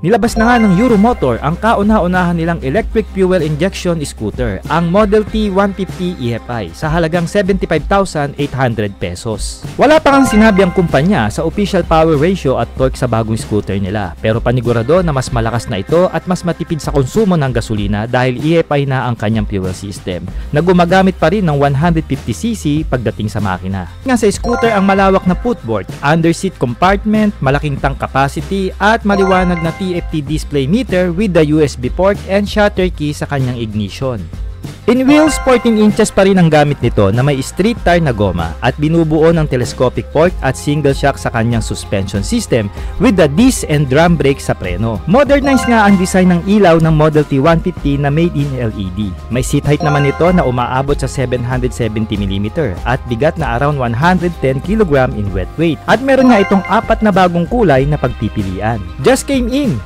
Nilabas na nga ng Euromotor ang kauna-unahan nilang electric fuel injection scooter, ang Model T 150 EFI, sa halagang 75,800 pesos. Wala pa kang sinabi ang kumpanya sa official power ratio at torque sa bagong scooter nila, pero panigurado na mas malakas na ito at mas matipid sa konsumo ng gasolina dahil EFI na ang kanyang fuel system, na gumagamit pa rin ng 150cc pagdating sa makina. Nga sa scooter ang malawak na footboard, under-seat compartment, malaking tank capacity at maliwanag na TFT display meter with the USB port and shutter key sa kanyang ignition. In wheels, 14 inches pa rin ang gamit nito na may street tire na goma at binubuo ng telescopic fork at single shock sa kanyang suspension system with the disc and drum brake sa preno. Modernized nga ang design ng ilaw ng Model T 150 na made in LED. May seat height naman ito na umaabot sa 770mm at bigat na around 110kg in wet weight. At meron nga itong 4 na bagong kulay na pagpipilian. Just came in!